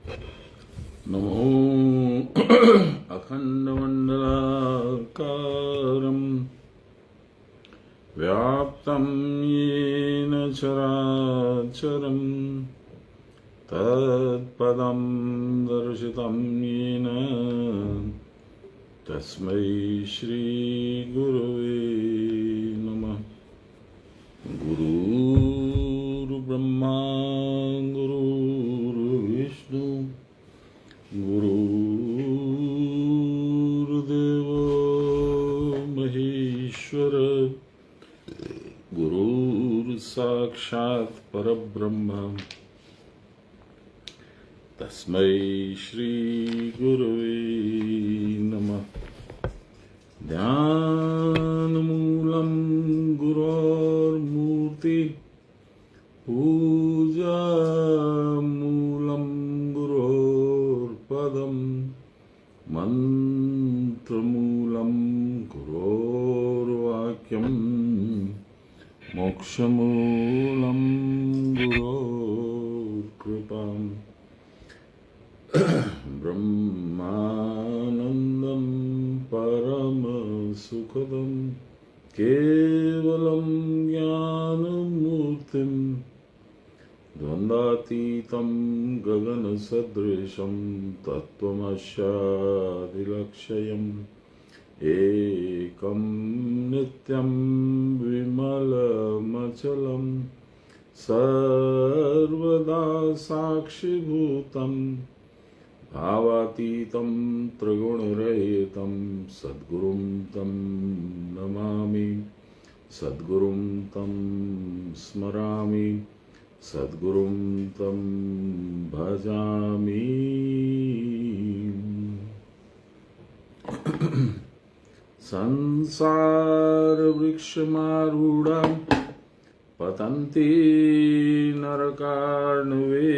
नमो अखण्डमण्डलाकारं व्याप्तं येन चराचरं तत्पदं दर्शितं येन तस्मै श्रीगुरवे नमः। गुरुर्ब्रह्मा गुरुर्विष्णु गुरुर्देवो महेश्वर गुरुर्साक्षात् परब्रह्म तस्मै श्रीगुरवे नमः। ध्यानमूलं गुरोर्मूर्ति पूजामूलं गुरोर्पदं मन्त्रमूलं गुरोर्वाक्यं मोक्षमूलं गुरोर्कृपाम् ब्रह्मानन्दं परमसुखदं केवलं ज्ञानमूर्तिं द्वन्द्वातीतं गगनसदृशं तत्त्वमस्यादिलक्ष्यम् एकं नित्यं विमलमचलं सर्वदा साक्षिभूतं भावातीतं त्रिगुणरहितं सद्गुरुं तं नमामि सद्गुरुं तं स्मरामि सद्गुरुं तं भजामि। संसारवृक्षमारूढां पतन्ति नरकार्णवे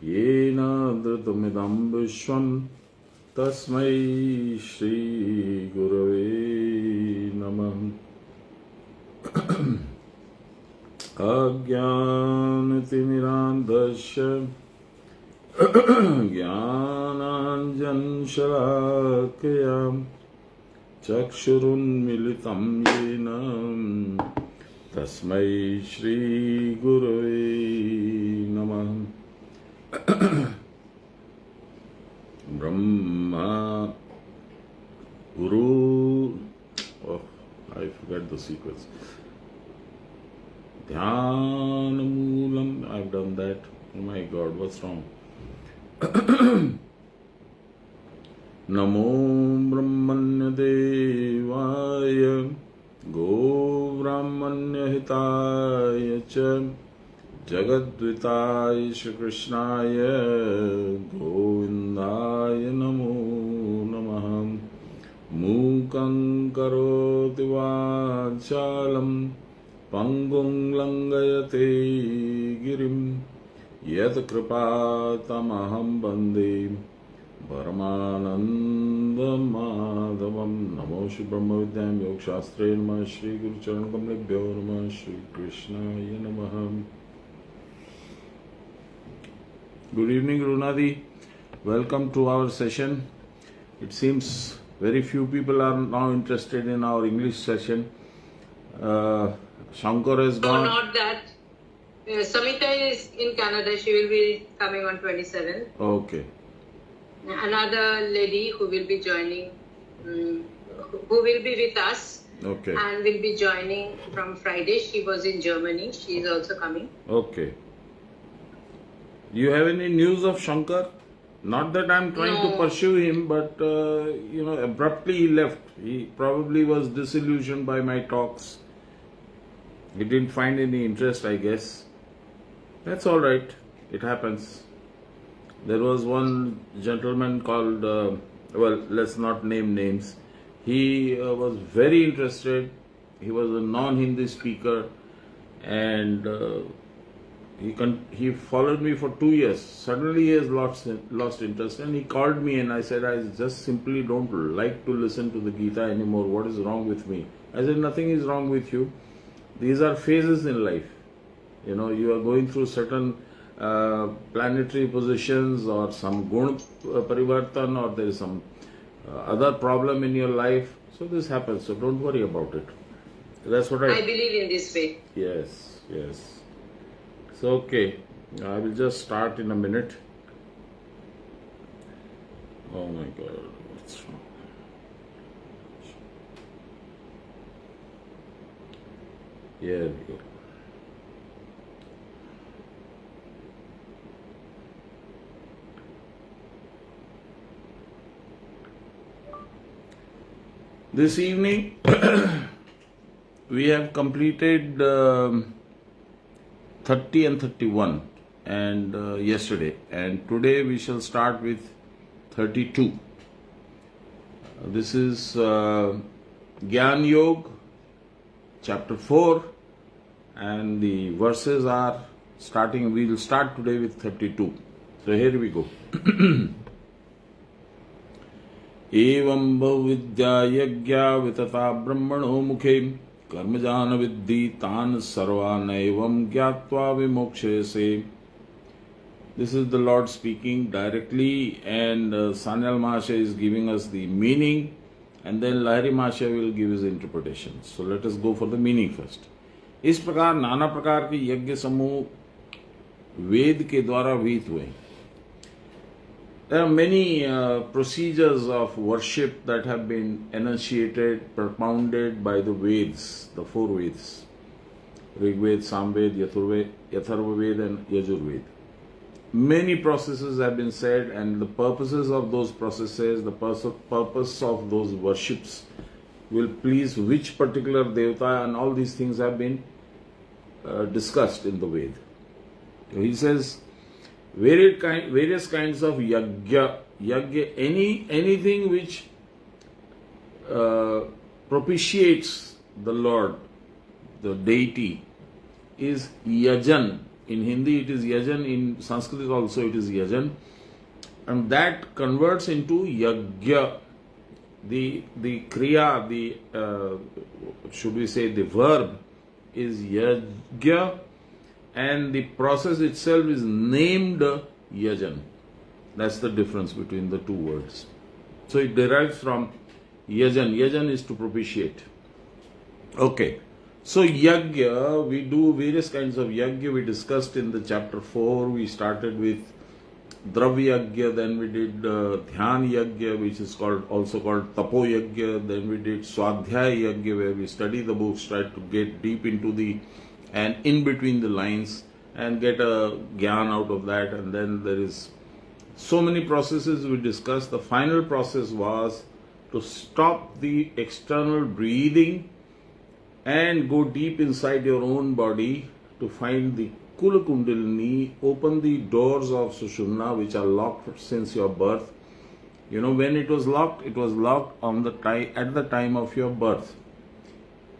येन धृतमिदं विश्वं तस्मै श्रीगुरवे नमः। अज्ञानतिमिरान्धस्य ज्ञानाञ्जनशलाकया चक्षुरुन्मीलितं येन तस्मै श्रीगुरवे नमः। Brahma Guru, oh, I forgot the sequence. Dhyanamoolam, I've done that. Oh my God, what's wrong? Namo Brahmanya Devaya Go Brahmanya Hitaya Cha Jagadvitaya Shri Krishnaya Govindaya Namo Namaha। Mukhaṁ karoti vācālam Pangum langayate girim Yat kripātamaham bande Paramananda Madhavam। Namo Shri Brahma Vidyam Yoga Shastre Namah Shri Guru Charan Kamlebhyo Namah Shri Krishnaya Namaha। Good evening, Runadi. Welcome to our session. It seems very few people are now interested in our English session. Shankar has gone. No, not that. Samita is in Canada. She will be coming on 27th. Okay. Another lady who will be joining, who will be with us. Okay. And will be joining from Friday. She was in Germany. She is also coming. Okay. Do you have any news of Shankar? Not that I'm trying to pursue him, but abruptly he left. He probably was disillusioned by my talks. He didn't find any interest, I guess. That's all right. It happens. There was one gentleman called, let's not name names. He was very interested. He was a non-Hindi speaker, and he followed me for 2 years. Suddenly he has lost interest, and he called me, and I said, I just simply don't like to listen to the Gita anymore. What is wrong with me? I said, nothing is wrong with you. These are phases in life. You know, you are going through certain planetary positions or some gun parivartan, or there is some other problem in your life. So this happens. So don't worry about it. That's what I believe in this way. Yes, yes. So okay, I will just start in a minute. Oh my God, what's wrong? Here we go. This evening we have completed 30 and 31 and yesterday, and today we shall start with 32. This is Gyan Yoga, chapter 4, and the verses are starting, we will start today with 32. So here we go. एवं बहुविद्या यज्ञा वितता ब्रह्मणो मुखे कर्मजान विद्धि तान सर्वान एवं ज्ञात्वा विमोक्षयसे. This is the Lord speaking directly, and Sanyal Mahasaya is giving us the meaning, and then Lahiri Mahasaya will give his interpretation. So let us go for the meaning first. इस प्रकार नाना प्रकार के यज्ञ समूह वेद के द्वारा विहित हुए. There are many procedures of worship that have been enunciated, propounded by the Vedas, the four Vedas, Rig Veda, Samveda, Yatharva Veda and Yajurveda. Many processes have been said, and the purposes of those processes, the purpose of those worships will please which particular devata, and all these things have been discussed in the Veda. So he says, various kinds of yajna, anything which propitiates the Lord, the deity, is yajan. In Hindi it is yajan, in Sanskrit also it is yajan, and that converts into yajna. The kriya, should we say the verb, is yajna, and the process itself is named yajan. That's the difference between the two words. So it derives from yajan. Yajan is to propitiate. Okay. So yajna, we do various kinds of yajna. We discussed in the chapter 4. We started with dravya yajna, then we did dhyan yajna, which is also called tapo yajna. Then we did swadhyaya yajna, where we study the books, try to get deep into and in between the lines and get a gyan out of that. And then there is so many processes we discussed. The final process was to stop the external breathing and go deep inside your own body to find the Kula Kundalini, open the doors of Sushumna, which are locked since your birth. You know, when it was locked at the time of your birth.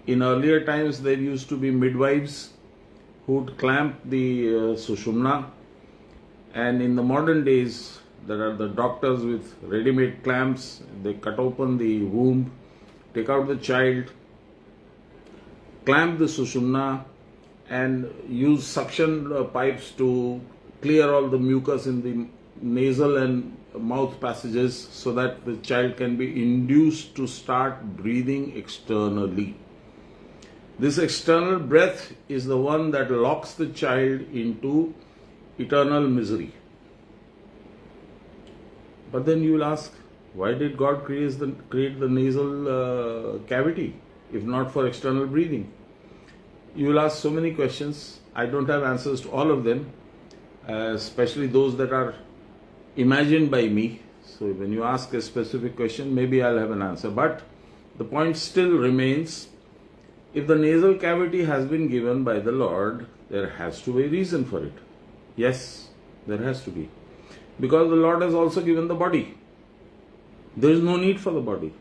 In earlier times, there used to be midwives who would clamp the Sushumna, and in the modern days, there are the doctors with ready-made clamps. They cut open the womb, take out the child, clamp the Sushumna, and use suction pipes to clear all the mucus in the nasal and mouth passages so that the child can be induced to start breathing externally. This external breath is the one that locks the child into eternal misery. But then you will ask, why did God create the nasal cavity if not for external breathing? You will ask so many questions. I don't have answers to all of them, especially those that are imagined by me. So when you ask a specific question, maybe I'll have an answer. But the point still remains, if the nasal cavity has been given by the Lord, there has to be a reason for it. Yes, there has to be. Because the Lord has also given the body. There is no need for the body.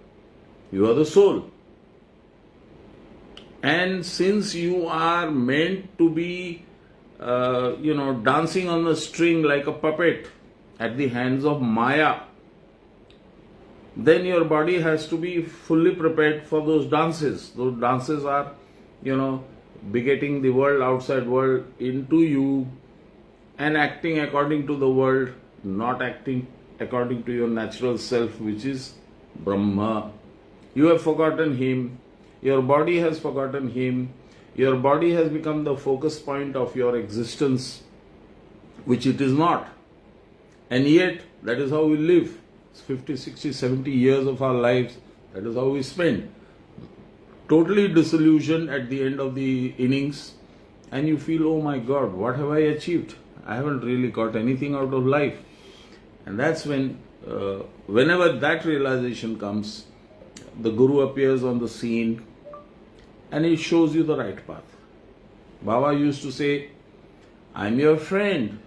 You are the soul. And since you are meant to be, dancing on the string like a puppet at the hands of Maya, then your body has to be fully prepared for those dances. Those dances are, begetting the world, outside world into you, and acting according to the world, not acting according to your natural self, which is Brahma. You have forgotten Him, your body has forgotten Him, your body has become the focus point of your existence, which it is not. And yet, that is how we live. 50, 60, 70 years of our lives, that is how we spend. Totally disillusioned at the end of the innings, and you feel, oh my God, what have I achieved? I haven't really got anything out of life. And that's when, whenever that realization comes, the Guru appears on the scene and he shows you the right path. Baba used to say, I'm your friend.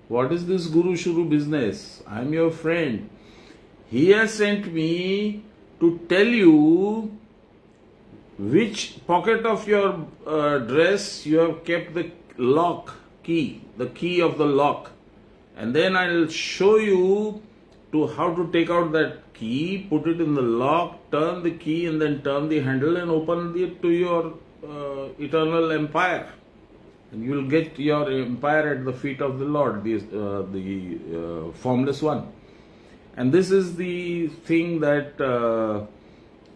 What is this Guru Shuru business? I'm your friend. He has sent me to tell you which pocket of your dress you have kept the key of the lock. And then I'll show you to how to take out that key, put it in the lock, turn the key and then turn the handle and open it to your eternal empire. And you will get your empire at the feet of the Lord, the formless one. And this is the thing that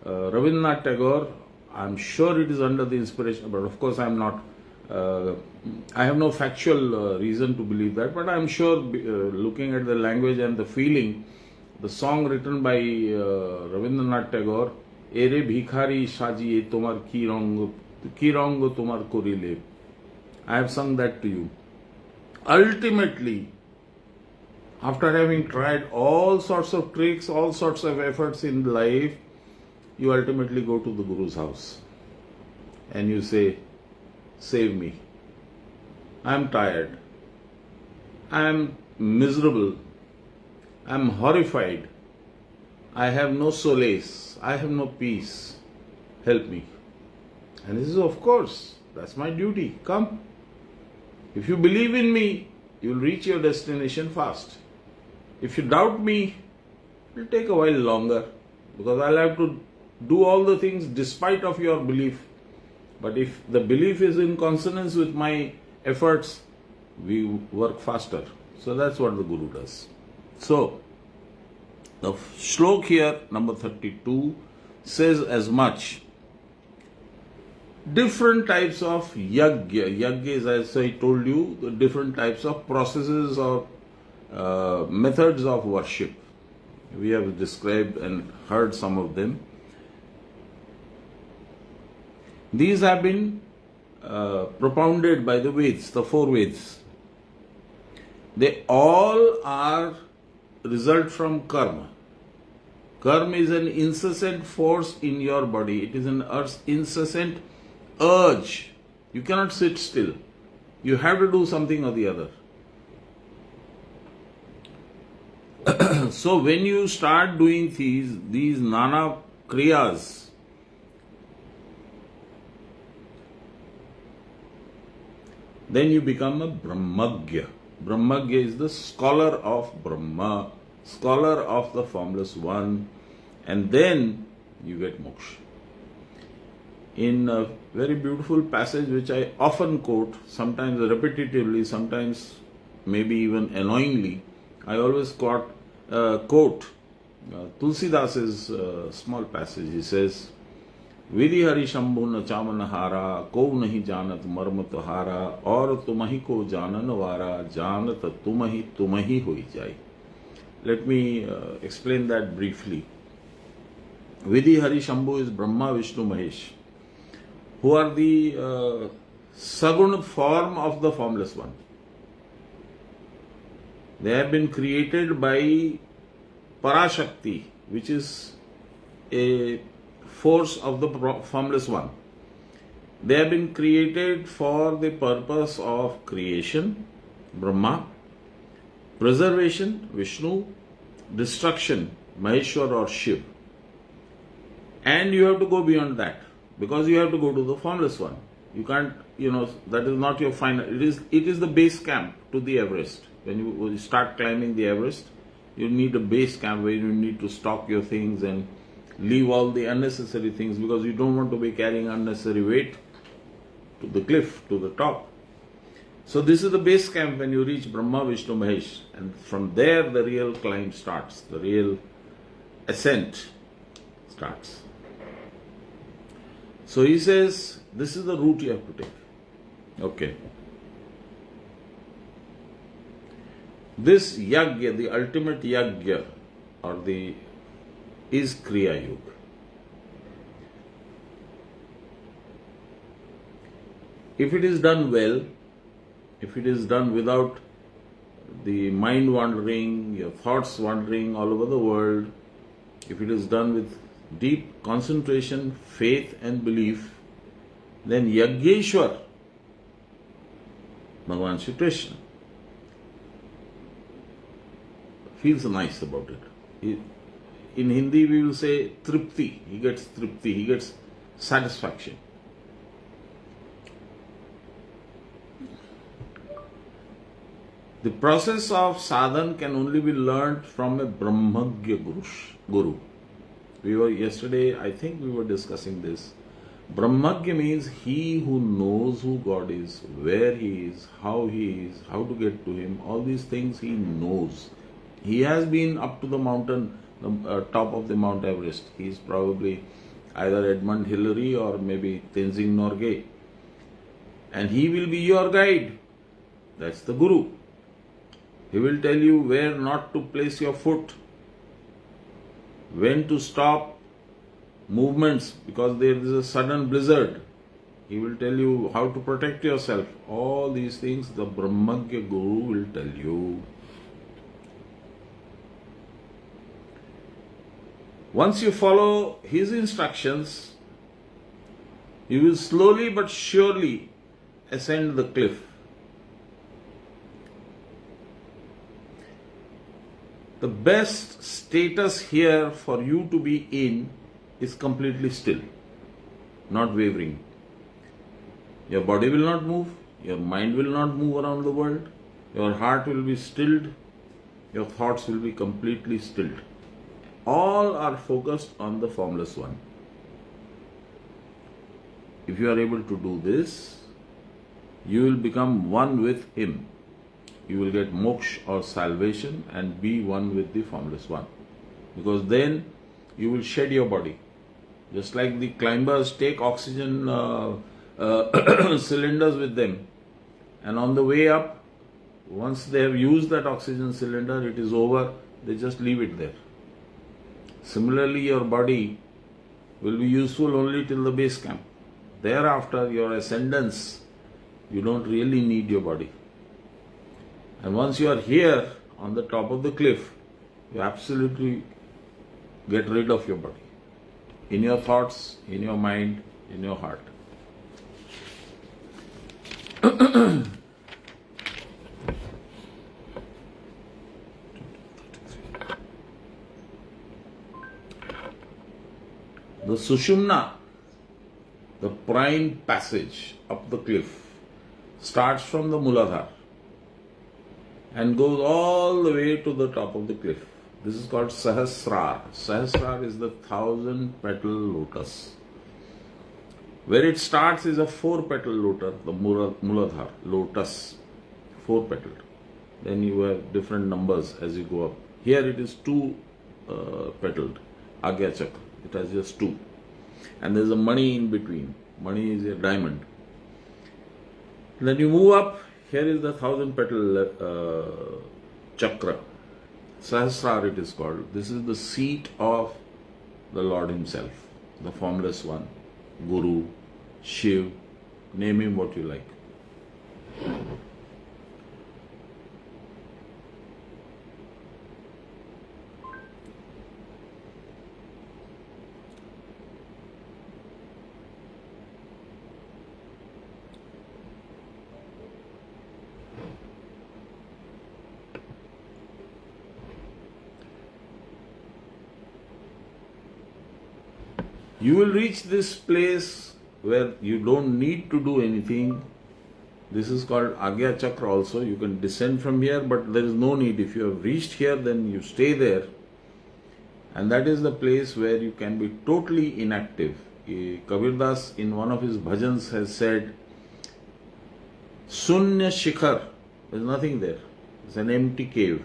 Rabindranath Tagore, I'm sure it is under the inspiration, but of course I'm not, I have no factual reason to believe that, but I'm sure looking at the language and the feeling, the song written by Rabindranath Tagore, Ere Bhikhari Shaji Tomar ki rang tomar korile. I have sung that to you. Ultimately, after having tried all sorts of tricks, all sorts of efforts in life, you ultimately go to the Guru's house and you say, save me. I am tired. I am miserable. I am horrified. I have no solace. I have no peace. Help me. And this is, of course, that's my duty. Come. If you believe in me, you will reach your destination fast. If you doubt me, it will take a while longer, because I'll have to do all the things despite of your belief. But if the belief is in consonance with my efforts, we work faster. So that's what the Guru does. So, the shlok here, number 32, says as much. Different types of yajna. Yajna is, as I told you, the different types of processes or methods of worship. We have described and heard some of them. These have been propounded by the Veds, the four Veds. They all are result from karma. Karma is an incessant force in your body. It is an incessant urge. You cannot sit still. You have to do something or the other. So when you start doing these nana kriyas, then you become a Brahmagya. Brahmagya is the scholar of Brahma, scholar of the formless one, and then you get moksha. In a very beautiful passage which I often quote, sometimes repetitively, sometimes maybe even annoyingly, I always quote Tulsidasa's small passage. He says, Vidhi Hari Shambhu na chaman hara, ko nahi janat marma tuhara, aur tumahi ko janan vara, janat tumahi hoi jai. Let me explain that briefly. Vidhi Hari Shambhu is Brahma, Vishnu, Mahesh, who are the Saguna form of the formless one. They have been created by Parashakti, which is a force of the formless one. They have been created for the purpose of creation, Brahma, preservation, Vishnu, destruction, Maheshwar or Shiv. And you have to go beyond that, because you have to go to the formless one. You can't, that is not your final, it is the base camp to the Everest. When you start climbing the Everest, you need a base camp where you need to stock your things and leave all the unnecessary things, because you don't want to be carrying unnecessary weight to the cliff, to the top. So this is the base camp when you reach Brahma, Vishnu, Mahesh, and from there the real climb starts, the real ascent starts. So he says, this is the route you have to take. Okay. This yagya, the ultimate yagya, is Kriya Yuga. If it is done well, if it is done without the mind wandering, your thoughts wandering all over the world, if it is done with deep concentration, faith and belief, then Yagyeshwar, Bhagavan Shri Krishna, feels nice about it. In Hindi we will say tripti, he gets satisfaction. The process of sadhan can only be learnt from a Brahmagya Guru. Yesterday, I think we were discussing this. Brahmagya means he who knows who God is, where he is, how to get to him, all these things he knows. He has been up to the mountain, the top of the Mount Everest. He is probably either Edmund Hillary or maybe Tenzing Norgay. And he will be your guide. That's the Guru. He will tell you where not to place your foot, when to stop movements because there is a sudden blizzard. He will tell you how to protect yourself. All these things the Brahmagya Guru will tell you. Once you follow his instructions, you will slowly but surely ascend the cliff. The best status here for you to be in is completely still, not wavering. Your body will not move, your mind will not move around the world, your heart will be stilled, your thoughts will be completely stilled. All are focused on the Formless One. If you are able to do this, you will become one with Him. You will get moksha or salvation and be one with the Formless One. Because then you will shed your body. Just like the climbers take oxygen cylinders with them, and on the way up, once they have used that oxygen cylinder, it is over, they just leave it there. Similarly, your body will be useful only till the base camp. Thereafter, your ascendance, you don't really need your body. And once you are here on the top of the cliff, you absolutely get rid of your body. In your thoughts, in your mind, in your heart. The Sushumna, the prime passage up the cliff, starts from the Muladhara and goes all the way to the top of the cliff. This is called Sahasrar. Sahasrar is the 1,000-petal lotus. Where it starts is a 4-petal lotus, the Muladhara, lotus, 4-petaled. Then you have different numbers as you go up. Here it is 2-petaled, Agya Chakra. It has just 2. And there is a mani in between. Mani is a diamond. Then you move up. Here is the 1,000-petal chakra. Sahasrar it is called. This is the seat of the Lord Himself, the Formless One, Guru, Shiv, name Him what you like. You will reach this place where you don't need to do anything. This is called Agya Chakra also. You can descend from here, but there is no need. If you have reached here, then you stay there. And that is the place where you can be totally inactive. Kabir Das in one of his bhajans has said, Sunya Shikhar, there's nothing there. It's an empty cave.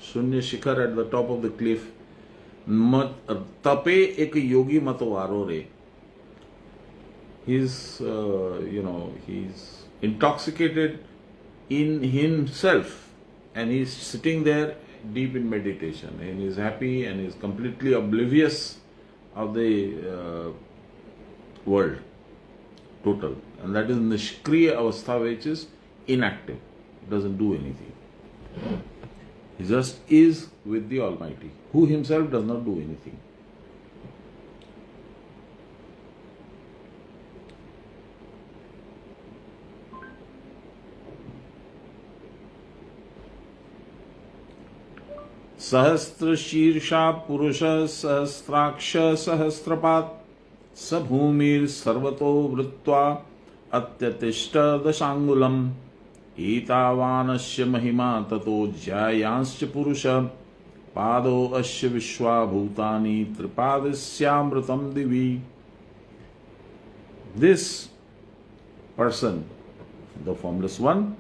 Sunya Shikhar at the top of the cliff. Tape ek yogi matwaro re. He's, he's intoxicated in himself and he's sitting there deep in meditation and he's happy and he's completely oblivious of the world, total. And that is Nishkriya Avastha, which is inactive. It doesn't do anything. He just is with the Almighty, who himself does not do anything. सहस्त्र शीर्षा पुरुष सहस्राक्ष सहस्रपात स भूमिर सर्वतो वृत्वा अत्यतिष्ठ दशांगुलम एतावानस्य महिमा ततो ज्यायांश्च पुरुष पादो अस्य विश्वा भूतानि त्रिपादस्यामृतं दिवि. This person, the formless one,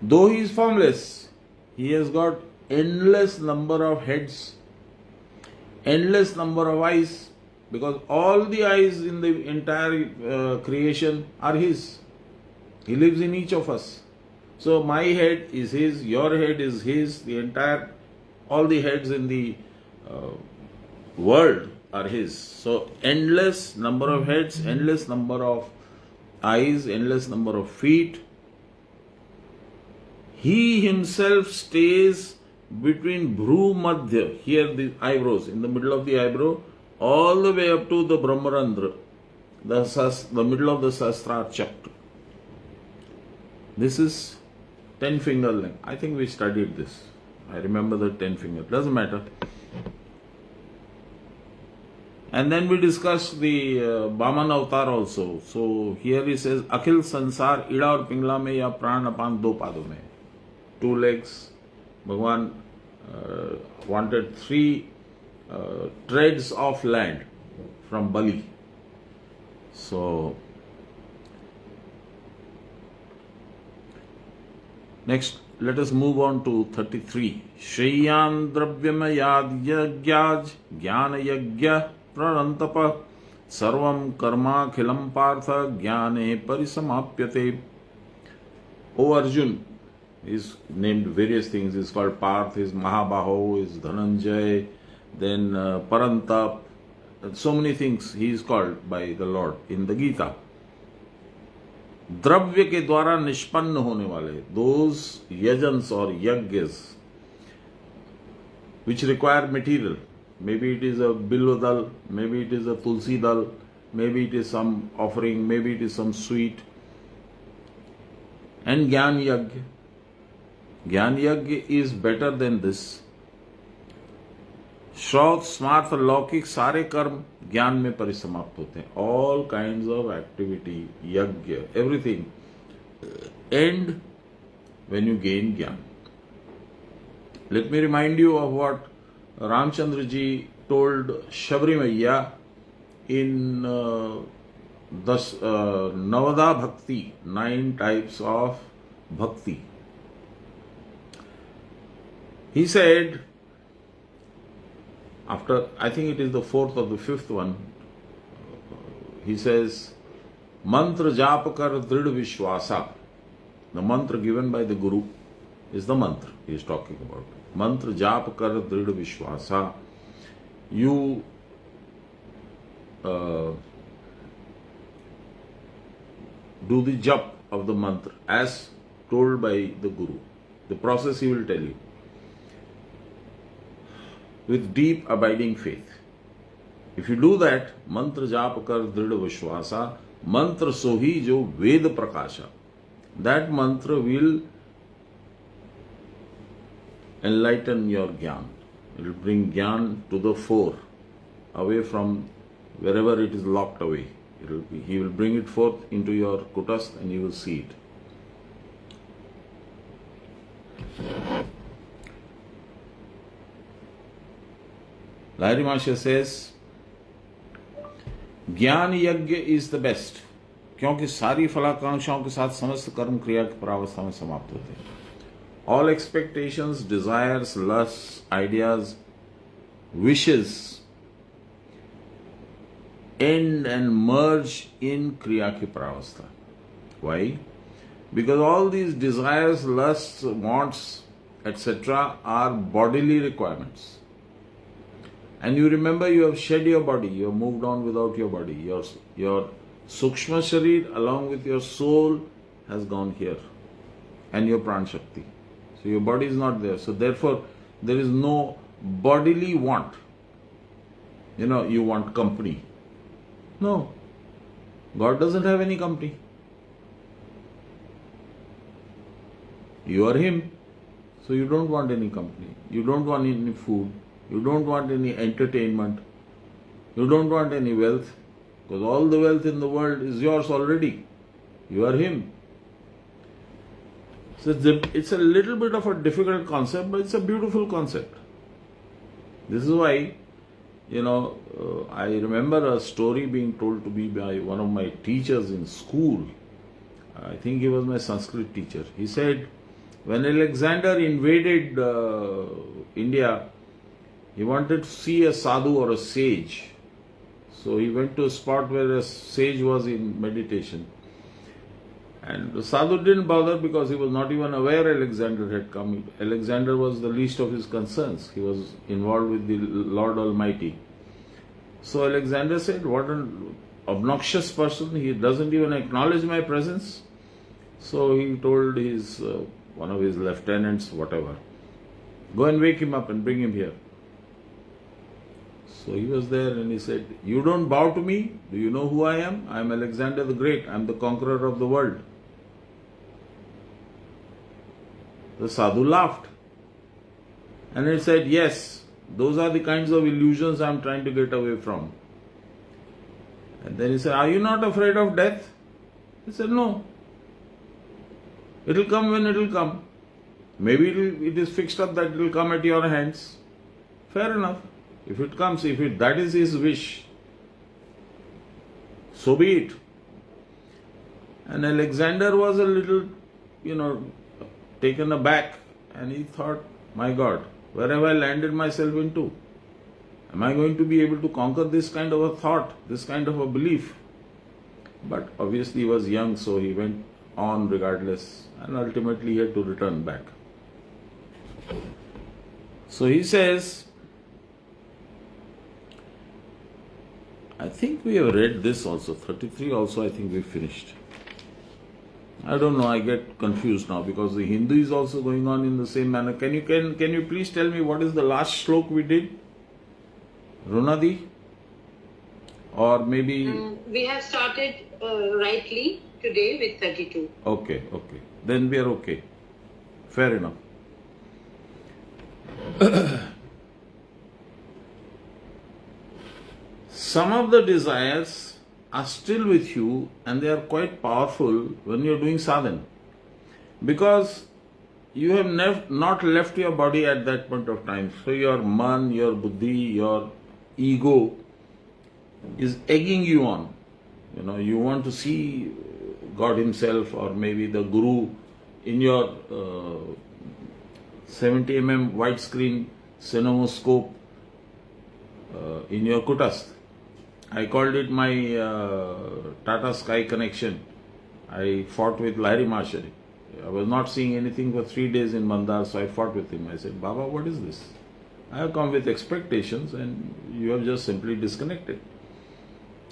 though he is formless, he has got endless number of heads, endless number of eyes, because all the eyes in the entire creation are his. He lives in each of us. So my head is his, your head is his, all the heads in the world are his. So endless number of heads, endless number of eyes, endless number of feet. He himself stays between Bhru Madhya, here the eyebrows, in the middle of the eyebrow, all the way up to the Brahmarandra, the middle of the Sahasrara Chakra. This is 10 finger length. I think we studied this. I remember the 10 finger. Doesn't matter. And then we discussed the Baman Avatar also. So here he says, Akhil Sansar ida aur pingla mein ya pran apan do padon mein. 2 legs. Bhagwan wanted 3 treads of land from Bali. So next, let us move on to 33. Shriyan Dravyamaya Yagyaj Jnana Yagya Prarantapa Sarvam Karma Khilam Partha Jnane Parisamapyate. O Arjun, he is named various things. He is called Parth, he is Mahabaho, he is Dhananjay, then Parantap. So many things he is called by the Lord in the Gita. द्रव्य के द्वारा निष्पन्न होने वाले, those yajans or yagyas which require material, maybe it is a bilva dal, maybe it is a tulsi dal, maybe it is some offering, maybe it is some sweet, and Gyan Yagya. Gyan Yagya is better than this. श्रौत स्मार्थ लौकिक सारे कर्म ज्ञान में परिसमाप्त होते हैं. All kinds of activity, yagya, everything and when you gain gyan. Let me remind you of what Ramchandra ji told Shabari maiya in नवदा भक्ति, 9 types of bhakti. He said, after, I think it is the 4th or the 5th one, he says, Mantra jap kar drid vishwasa. The mantra given by the Guru is the mantra he is talking about. Mantra jap kar drid vishwasa. You do the jap of the mantra as told by the Guru. The process he will tell you. With deep abiding faith. If you do that, mantra jap kar drid vishwasa, mantra sohi jo ved prakasha, that mantra will enlighten your jnana. It will bring jnana to the fore, away from wherever it is locked away. He will bring it forth into your kutastha and you will see it. Lahiri Mahasaya says, Jnana Yagya is the best. क्योंकि सारी फलाकांक्षाओं के साथ समस्त कर्म क्रिया की परावस्था में समाप्त होते हैं. All expectations, desires, lusts, ideas, wishes end and merge in kriya ki paravastha. Why? Because all these desires, lusts, wants, etc. are bodily requirements. And you remember you have shed your body, you have moved on without your body. Your Sukshma Sharir along with your soul has gone here and your Pran Shakti. So your body is not there. So therefore there is no bodily want. You want company. No. God doesn't have any company. You are Him. So you don't want any company. You don't want any food. You don't want any entertainment. You don't want any wealth. Because all the wealth in the world is yours already. You are Him. So it's a little bit of a difficult concept, but it's a beautiful concept. This is why, I remember a story being told to me by one of my teachers in school. I think he was my Sanskrit teacher. He said, when Alexander invaded India, he wanted to see a sadhu or a sage. So he went to a spot where a sage was in meditation. And the sadhu didn't bother because he was not even aware Alexander had come. Alexander was the least of his concerns. He was involved with the Lord Almighty. So Alexander said, what an obnoxious person. He doesn't even acknowledge my presence. So he told one of his lieutenants, whatever, go and wake him up and bring him here. So he was there and he said, you don't bow to me? Do you know who I am? I am Alexander the Great. I am the conqueror of the world. The sadhu laughed. And he said, yes, those are the kinds of illusions I am trying to get away from. And then he said, are you not afraid of death? He said, no. It will come when it will come. Maybe it is fixed up that it will come at your hands. Fair enough. If it comes, that is his wish, so be it. And Alexander was a little, taken aback, and he thought, my God, where have I landed myself into? Am I going to be able to conquer this kind of a thought, this kind of a belief? But obviously he was young, so he went on regardless, and ultimately he had to return back. So he says, I think we have read this also, 33 also I think we finished. I don't know, I get confused now because the Hindu is also going on in the same manner. Can you please tell me what is the last slok we did? Runadi? Or maybe... we have started rightly today with 32. Okay. Then we are okay. Fair enough. Some of the desires are still with you and they are quite powerful when you are doing sadhana. Because you have not left your body at that point of time. So your man, your buddhi, your ego is egging you on. You want to see God Himself or maybe the Guru in your 70 mm widescreen cinemascope in your kutastha. I called it my Tata Sky connection. I fought with Lahiri Mahashari. I was not seeing anything for 3 days in Mandar, so I fought with him. I said, Baba, what is this? I have come with expectations and you have just simply disconnected.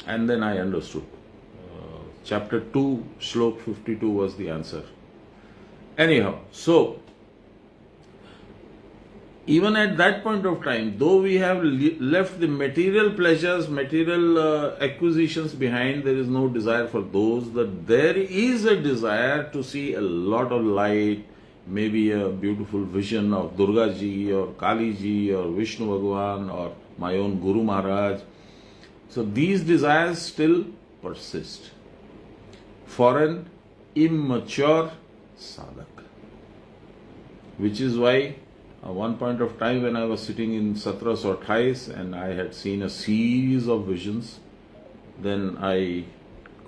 And then I understood. Chapter 2, Shlok 52 was the answer. Anyhow, so even at that point of time, though we have left the material pleasures, material acquisitions behind, there is no desire for those. That there is a desire to see a lot of light, maybe a beautiful vision of Durga Ji or Kali Ji or Vishnu Bhagwan or my own Guru Maharaj. So these desires still persist for an immature sadhak. Which is why at one point of time when I was sitting in 1728 and I had seen a series of visions, then I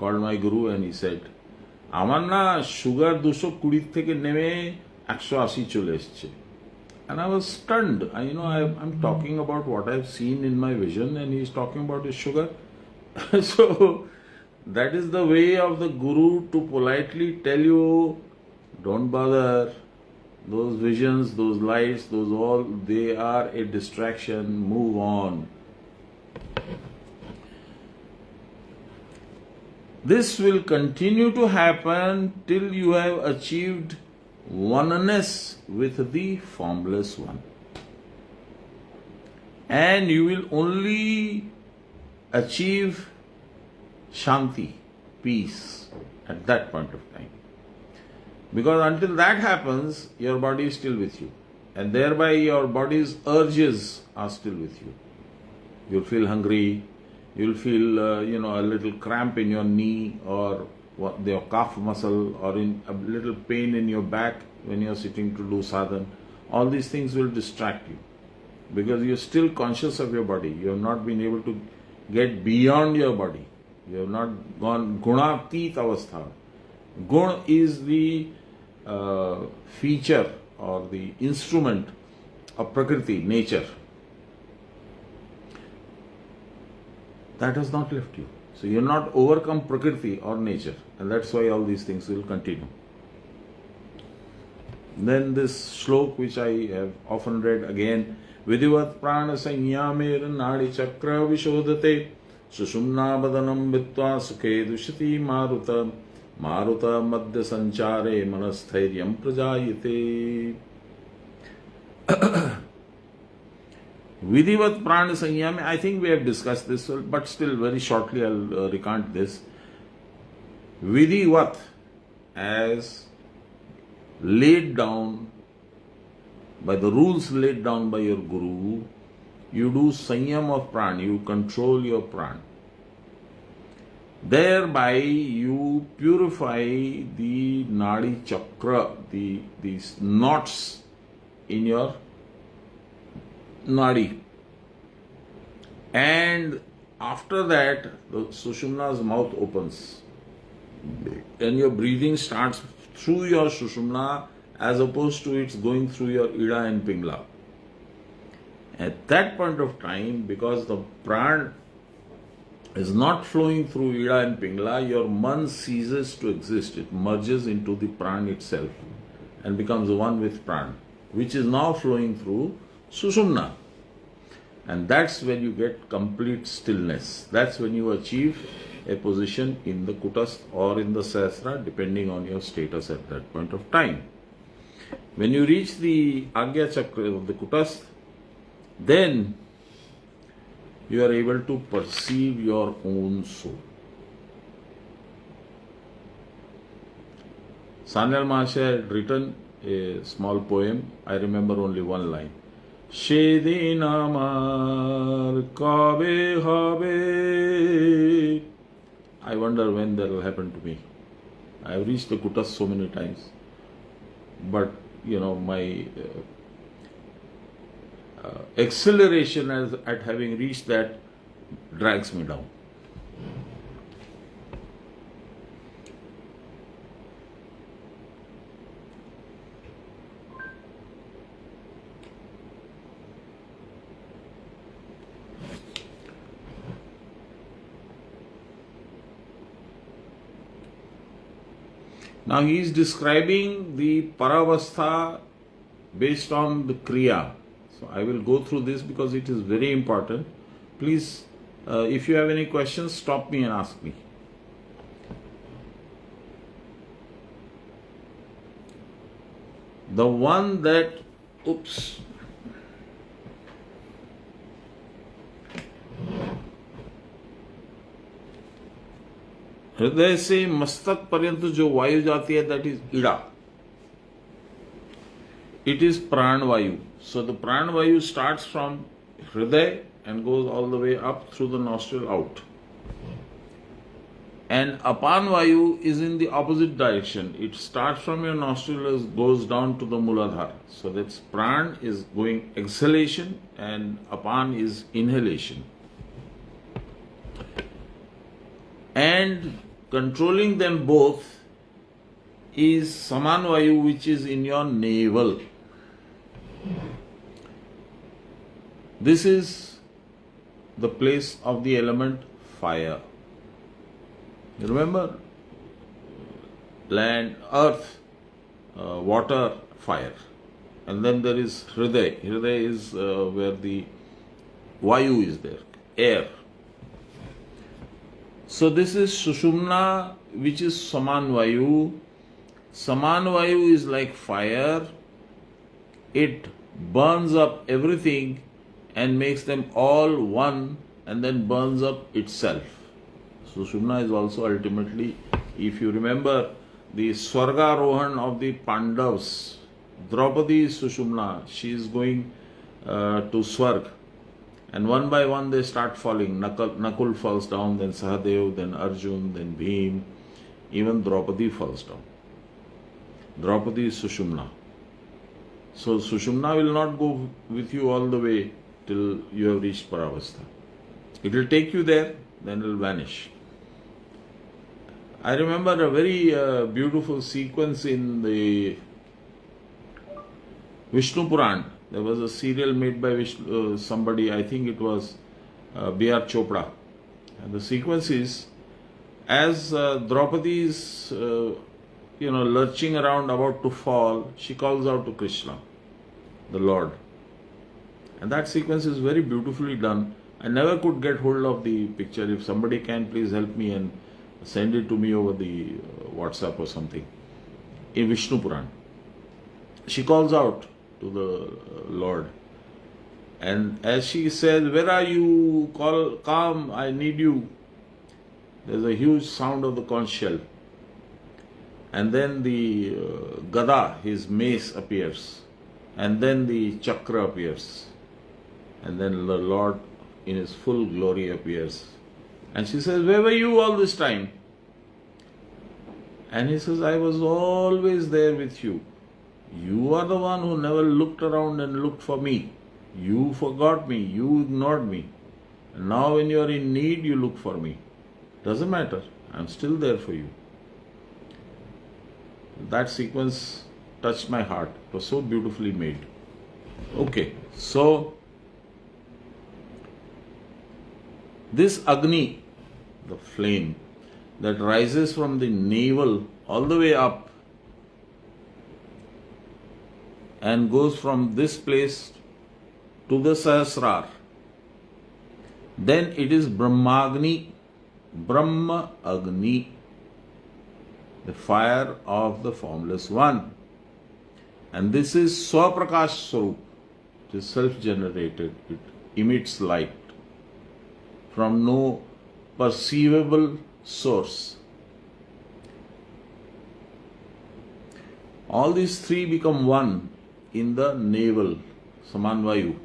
called my guru and he said, আমার না sugar 220 থেকে নেমে 180 চলে এসছে. And I was stunned. I'm talking about what I've seen in my vision and he's talking about his sugar. So that is the way of the guru to politely tell you, don't bother. Those visions, those lights, they are a distraction. Move on. This will continue to happen till you have achieved oneness with the formless one. And you will only achieve Shanti, peace, at that point of time. Because until that happens, your body is still with you. And thereby your body's urges are still with you. You'll feel hungry, you'll feel, a little cramp in your knee or your calf muscle or in a little pain in your back when you're sitting to do sadhana. All these things will distract you because you're still conscious of your body. You have not been able to get beyond your body. You have not gone gunatit avastha. Gun is the feature or the instrument of Prakriti, nature. That has not left you. So you're not overcome Prakriti or nature. And that's why all these things will continue. Then this shlok which I have often read again, Vidivat prana sanyamir nadi chakra vishodhate sushumna badanam vitva sukhe dushati maruta madhya sanchare manasthiryam prajayate. Vidivat prana sanyam, I think we have discussed this, but still very shortly I'll recant this. Vidivat, as laid down by the rules laid down by your guru, you do sanyam of pran, you control your pran. Thereby you purify the nadi chakra, these knots in your nadi. And after that, the Sushumna's mouth opens and your breathing starts through your Sushumna as opposed to it's going through your Ida and Pingla. At that point of time, because the pran is not flowing through Ida and Pingla, your man ceases to exist. It merges into the pran itself and becomes one with pran, which is now flowing through Sushumna. And that's when you get complete stillness. That's when you achieve a position in the Kutastha or in the Sahasra, depending on your status at that point of time. When you reach the Agya Chakra of the Kutastha, then you are able to perceive your own soul. Sanyal Mahasaya had written a small poem. I remember only one line. Shedin amar kabe habe. I wonder when that will happen to me. I have reached the Kutastha so many times. But, my acceleration at having reached that drags me down. Now he is describing the Paravastha based on the Kriya. So I will go through this because it is very important. Please, if you have any questions, stop me and ask me. The one that, हृदय से मस्तक पर्यंत जो वायु जाती है, that is ida. It is pran vayu. So the pran vayu starts from hriday and goes all the way up through the nostril out. And apan vayu is in the opposite direction. It starts from your nostril and goes down to the muladhara. So that's pran is going exhalation and apan is inhalation. And controlling them both is Samanvayu, which is in your navel. This is the place of the element fire. You remember? Land, earth, water, fire. And then there is Hriday. Hriday is where the Vayu is there, air. So this is Sushumna, which is Samanvayu. Samanvayu is like fire. It burns up everything and makes them all one and then burns up itself. Sushumna is also ultimately, if you remember, the Swargarohan of the Pandavas. Draupadi is Sushumna. She is going to Swarg. And one by one they start falling. Nakul falls down, then Sahadev, then Arjun, then Bhim. Even Draupadi falls down. Draupadi is Sushumna. So Sushumna will not go with you all the way till you have reached Paravastha. It will take you there, then it will vanish. I remember a very beautiful sequence in the Vishnu Puran. There was a serial made by somebody, I think it was B.R. Chopra. And the sequence is, as Draupadi is lurching around about to fall, she calls out to Krishna, the Lord. And that sequence is very beautifully done. I never could get hold of the picture. If somebody can, please help me and send it to me over the WhatsApp or something. In Vishnu Puran, she calls out to the Lord. And as she says, "Where are you? Come, I need you." There's a huge sound of the conch shell. And then the Gada, his mace, appears. And then the Chakra appears. And then the Lord in his full glory appears. And she says, "Where were you all this time?" And he says, "I was always there with you. You are the one who never looked around and looked for me. You forgot me. You ignored me. And now when you are in need, you look for me. Doesn't matter. I'm still there for you." That sequence touched my heart. It was so beautifully made. Okay, so this Agni, the flame that rises from the navel all the way up and goes from this place to the Sahasrar, then it is Brahmagni, Brahma Agni, the fire of the formless one. And this is Swaprakash Swarup. It is self-generated. It emits light from no perceivable source. All these three become one in the navel, Samanvayu,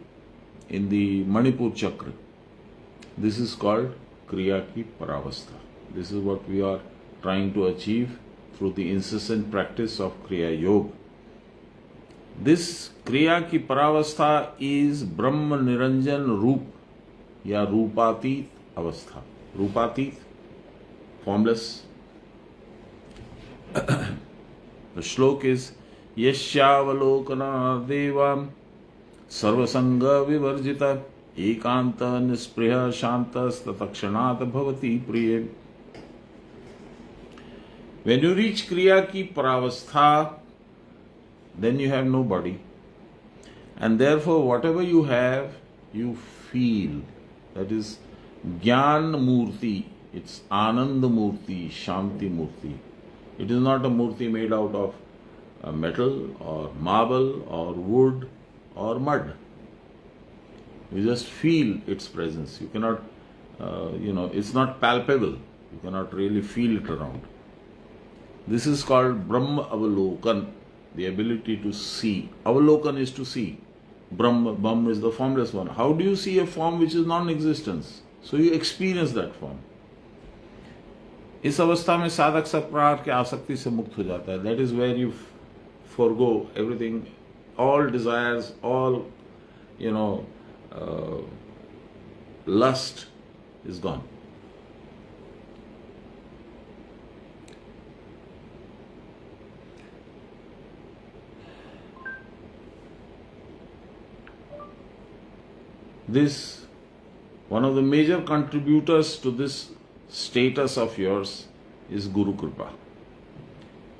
in the Manipur Chakra. This is called Kriya Ki Paravastha. This is what we are trying to achieve through the incessant practice of Kriya Yoga. This Kriya Ki Paravastha is Brahma Niranjan Roop, ya Rupatit Avastha. Rupatit, formless. The shlok is Yashyavalokana Devam Sarvasanga Vivarjita Ekanta Nispriya Shantas Tatakshanat Bhavati Priye. When you reach Kriya Ki Paravastha, then you have no body. And therefore, whatever you have, you feel. That is Gyan Murti. It's Anand Murti, Shanti Murti. It is not a Murti made out of metal or marble or wood or mud. You just feel its presence. You cannot, it's not palpable. You cannot really feel it around. This is called Brahma Avalokan, the ability to see. Avalokan is to see. Brahma is the formless one. How do you see a form which is non-existence? So you experience that form. इस अवस्था में साधक सब प्रकार के आसक्ति से मुक्त हो जाता है. That is where you forego everything, all desires, all lust is gone. this one of the major contributors to this status of yours is Guru Kripa.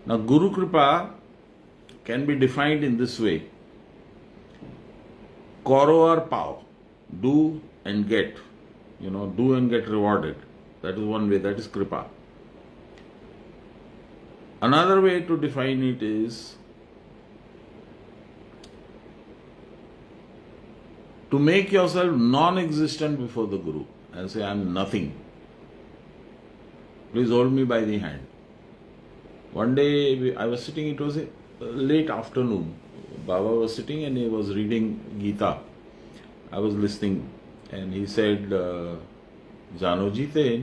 Now, Guru Kripa can be defined in this way: karo or pao, do and get, do and get rewarded. That is one way, that is Kripa. Another way to define it is to make yourself non-existent before the Guru and say, I am nothing. Please hold me by the hand. One day I was sitting, it was a late afternoon. Baba was sitting and he was reading Gita. I was listening and he said, জানো জিতেন,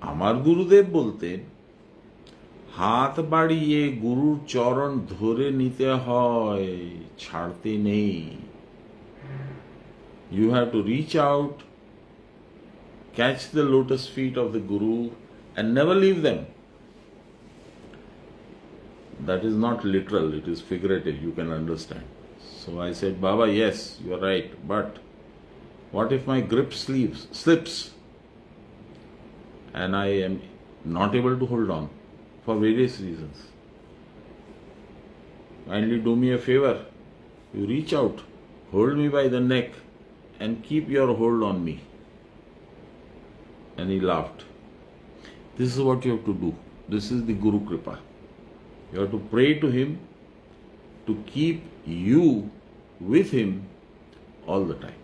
আমার গুরুদেব বলতেন, হাত বাড়িয়ে গুরুর চরণ ধরে নিতে হয়, ছাড়তে নেই। You have to reach out, catch the lotus feet of the Guru and never leave them. That is not literal, it is figurative, you can understand. So I said, Baba, yes, you are right, but what if my grip slips and I am not able to hold on for various reasons? Kindly do me a favor, you reach out, hold me by the neck and keep your hold on me. And he laughed. This is what you have to do. This is the Guru Kripa. You have to pray to him to keep you with him all the time.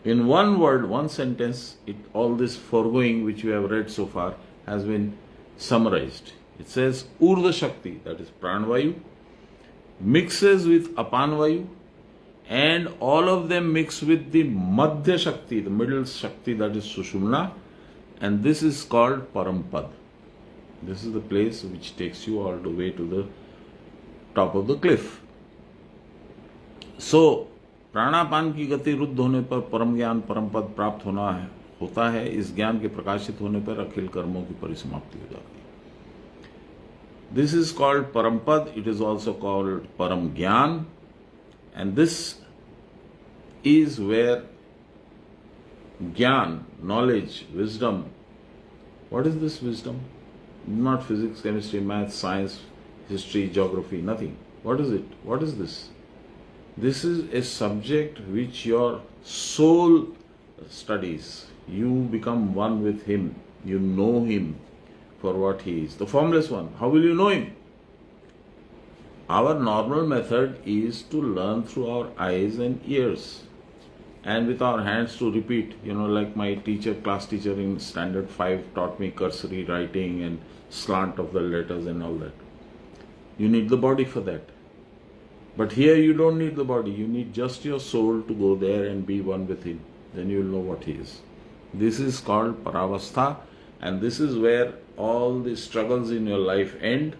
In one word, one sentence, all this foregoing which we have read so far has been summarized. It says Urdhva Shakti, that is Pranavayu, mixes with Apanvayu, and all of them mix with the Madhya Shakti, the middle Shakti, that is Sushumna, and this is called Parampad. This is the place which takes you all the way to the top of the cliff. So, प्राणापान की गति रुद्ध होने पर परम ज्ञान परम पद प्राप्त होता है। इस ज्ञान के प्रकाशित होने पर अखिल कर्मों की परिसमाप्ति हो जाती है। This is called Parampad, it is also called Param Gyan, and this is where Gyan, knowledge, wisdom. What is this wisdom? Not physics, chemistry, math, science, history, geography, nothing. What is it? What is this? This is a subject which your soul studies. You become one with him. You know him for what he is. The formless one. How will you know him? Our normal method is to learn through our eyes and ears and with our hands to repeat. Like my class teacher in Standard 5 taught me cursory writing and slant of the letters and all that. You need the body for that. But here you don't need the body, you need just your soul to go there and be one with him. Then you will know what he is. This is called Paravastha, and this is where all the struggles in your life end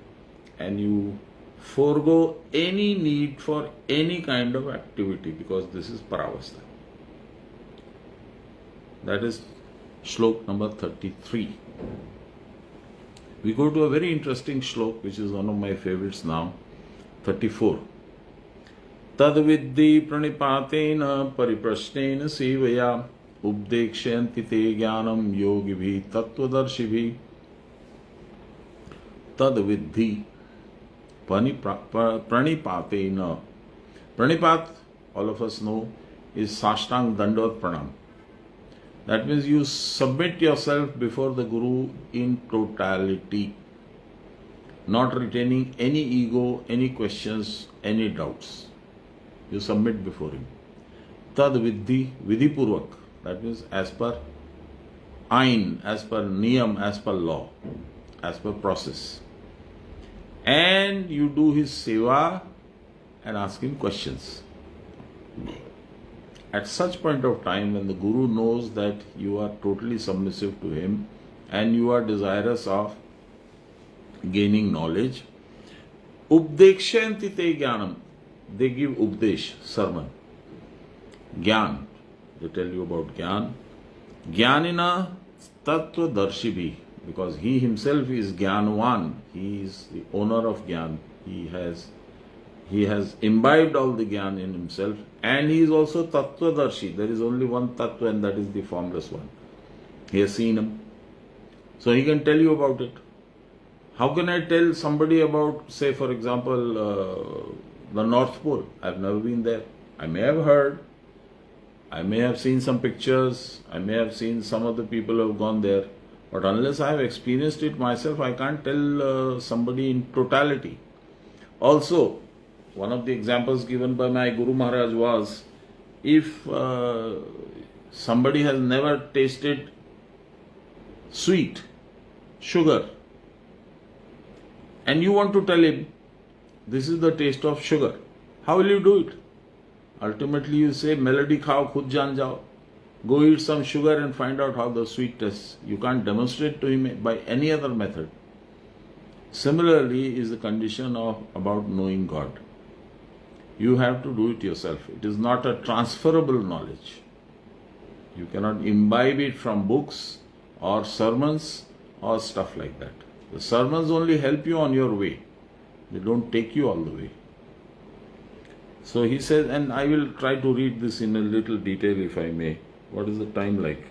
and you forego any need for any kind of activity because this is Paravastha. That is Shlok number 33. We go to a very interesting Shlok which is one of my favorites now, 34. तद्विद्धि प्रणिपातेन परिप्रश्नेन सेवया उपदेक्ष्यन्ति ते ज्ञानं योगिभिः तत्त्वदर्शिभिः तद्विद्धि प्रणिपातेन. Pranipat, all of us know, is Sashtang Dandavata Pranam. That means you submit yourself before the Guru in totality, not retaining any ego, any questions, any doubts. You submit before him. Tad vidhi, vidhipurvak. That means as per ain, as per niyam, as per law, as per process. And you do his seva and ask him questions. At such point of time when the Guru knows that you are totally submissive to him and you are desirous of gaining knowledge, updekshayanti te jnanam. They give updesh, sermon. Gyan, they tell you about Gyan. Gyanina tattva darshibhi. because he himself is Gyanwan, he is the owner of Gyan. He has imbibed all the Gyan in himself, and he is also Tattvadarshi. There is only one Tattva, and that is the formless one. He has seen him. So he can tell you about it. How can I tell somebody about, say, for example, the North Pole? I've never been there. I may have heard, I may have seen some pictures, I may have seen some of the people who have gone there, but unless I have experienced it myself, I can't tell somebody in totality. Also, one of the examples given by my Guru Maharaj was, if somebody has never tasted sweet, sugar, and you want to tell him, this is the taste of sugar, how will you do it? Ultimately you say, melody khao, khud jaan jao. Go eat some sugar and find out how the sweet tastes. You can't demonstrate to him by any other method. Similarly is the condition of about knowing God. You have to do it yourself. It is not a transferable knowledge. You cannot imbibe it from books or sermons or stuff like that. The sermons only help you on your way. They don't take you all the way. So he says, and I will try to read this in a little detail if I may. What is the time like?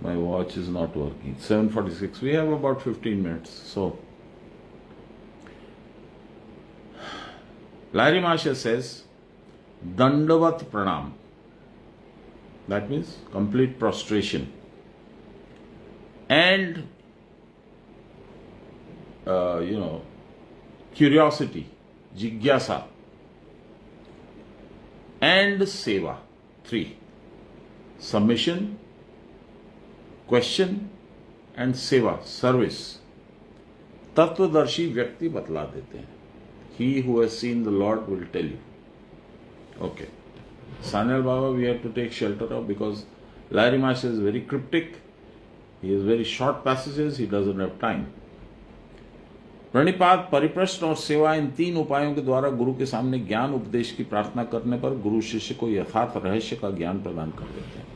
My watch is not working. 7:46. We have about 15 minutes. So, Lahiri Mahasaya says, Dandavat Pranam. That means complete prostration. And, curiosity, jigyasa, and seva. 3. Submission, question, and seva, service. Tattvadarshi व्यक्ति बतला देते हैं. He who has seen the Lord will tell you. Okay. Sanyal Baba we have to take shelter of, because Lahiri Mahasaya is very cryptic. He has very short passages, he doesn't have time. प्रणिपात, परिप्रश्न और सेवा, इन 3 उपायों के द्वारा गुरु के सामने ज्ञान उपदेश की प्रार्थना करने पर गुरु शिष्य को यथार्थ रहस्य का ज्ञान प्रदान कर देते हैं.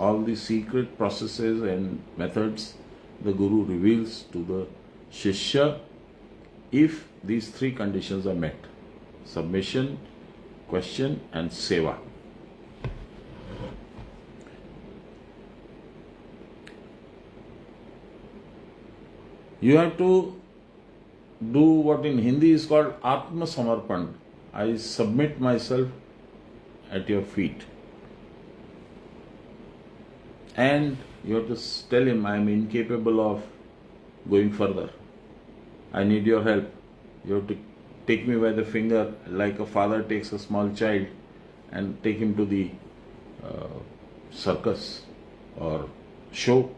All the secret processes and methods the Guru reveals to the Shishya if these 3 conditions are met: submission, question, and seva. You have to do what in Hindi is called Atma Samarpan. I submit myself at your feet. And you have to tell him, I am incapable of going further. I need your help. You have to take me by the finger like a father takes a small child and take him to the circus or show.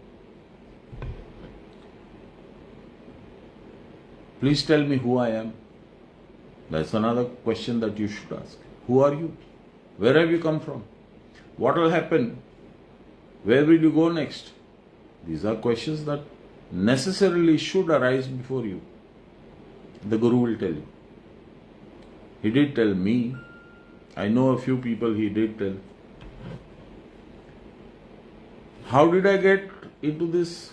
Please tell me who I am. That's another question that you should ask. Who are you? Where have you come from? What will happen? Where will you go next? These are questions that necessarily should arise before you. The Guru will tell you. He did tell me. I know a few people he did tell. How did I get into this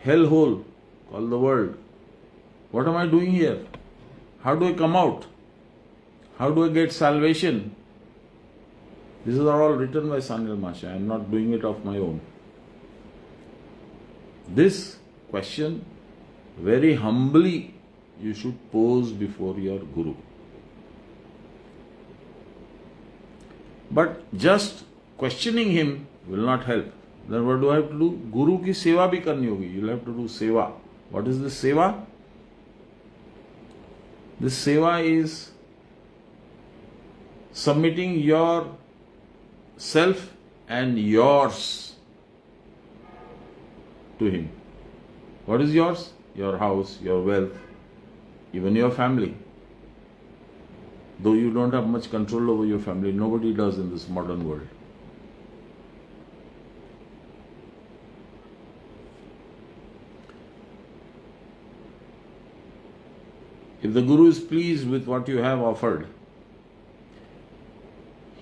hellhole called the world? What am I doing here? How do I come out? How do I get salvation? These are all written by Sanyal Mahasaya. I am not doing it of my own. This question, very humbly, you should pose before your Guru. But just questioning him will not help. Then what do I have to do? Guru ki seva bhi karni hogi. You will have to do seva. What is this seva? This seva is submitting your self and yours to him. What is yours? Your house, your wealth, even your family. Though you don't have much control over your family, nobody does in this modern world. If the Guru is pleased with what you have offered,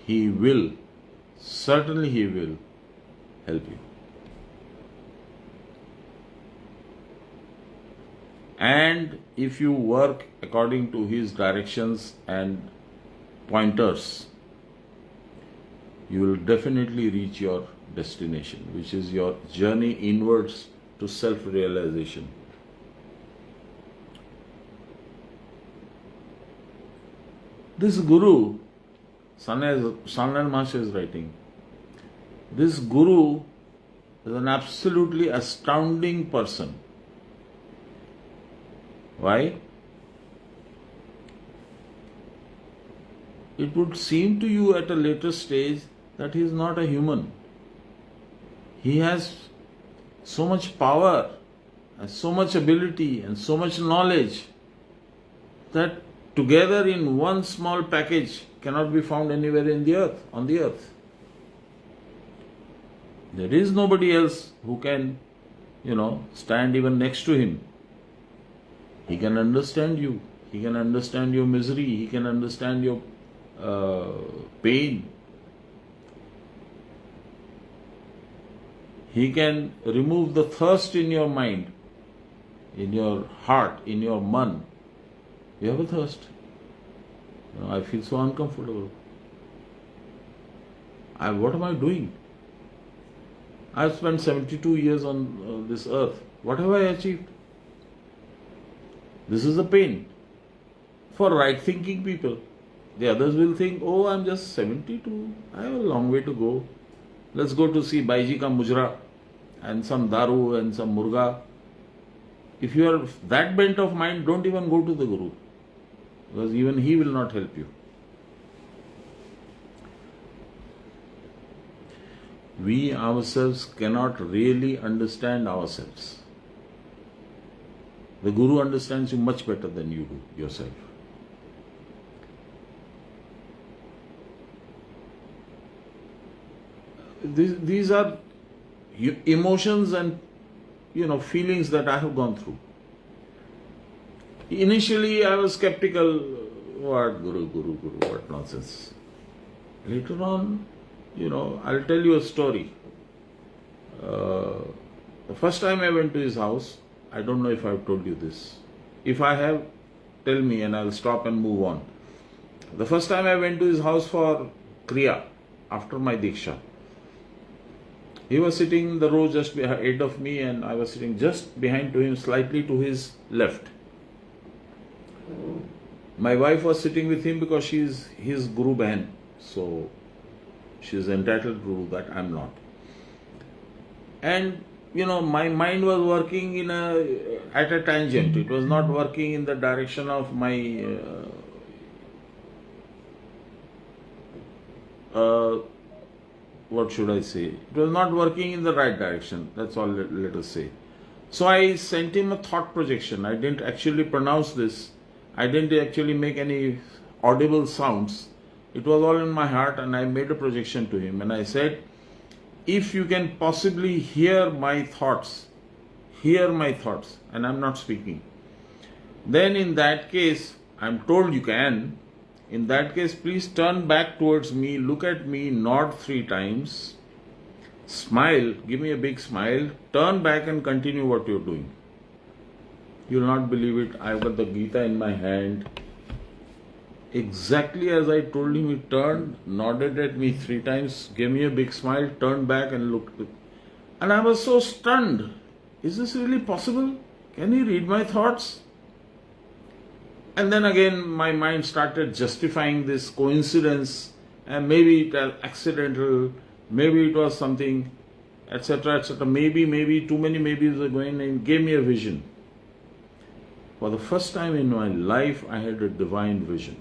he will, certainly he will help you. And if you work according to his directions and pointers, you will definitely reach your destination, which is your journey inwards to self-realization. This Guru, Sanal Maharshi is writing, this Guru is an absolutely astounding person. Why? It would seem to you at a later stage that he is not a human. He has so much power and so much ability and so much knowledge that together in one small package cannot be found anywhere in the earth, on the earth. There is nobody else who can, stand even next to him. He can understand you. He can understand your misery. He can understand your pain. He can remove the thirst in your mind, in your heart, in your man. You have a thirst. I feel so uncomfortable. What am I doing? I've spent 72 years on this earth. What have I achieved? This is a pain for right thinking people. The others will think, oh, I'm just 72. I have a long way to go. Let's go to see Baiji ka mujra and some daru and some murga. If you are that bent of mind, don't even go to the Guru, because even he will not help you. We ourselves cannot really understand ourselves. The Guru understands you much better than you do yourself. These are emotions and feelings that I have gone through. Initially I was skeptical. What Guru, what nonsense. Later on, I'll tell you a story. The first time I went to his house, I don't know if I've told you this. If I have, tell me and I'll stop and move on. The first time I went to his house for Kriya, after my Diksha, he was sitting in the row just ahead of me and I was sitting just behind to him, slightly to his left. My wife was sitting with him because she is his Guru Bahan. So she is entitled to do that, I'm not. And my mind was working at a tangent. It was not working in the direction of my what should I say? It was not working in the right direction. That's all, let us say. So I sent him a thought projection. I didn't actually pronounce this. I didn't actually make any audible sounds. It was all in my heart, and I made a projection to him. And I said, if you can possibly hear my thoughts, and I'm not speaking, then in that case, I'm told you can. In that case, please turn back towards me, look at me, nod 3 times, smile, give me a big smile, turn back and continue what you're doing. You'll not believe it. I've got the Gita in my hand. Exactly as I told him, he turned, nodded at me 3 times, gave me a big smile, turned back and looked. And I was so stunned. Is this really possible? Can he read my thoughts? And then again, my mind started justifying this coincidence, and maybe it was accidental, maybe it was something, etc., etc. Maybe, too many maybes were going, and gave me a vision. For the first time in my life, I had a divine vision,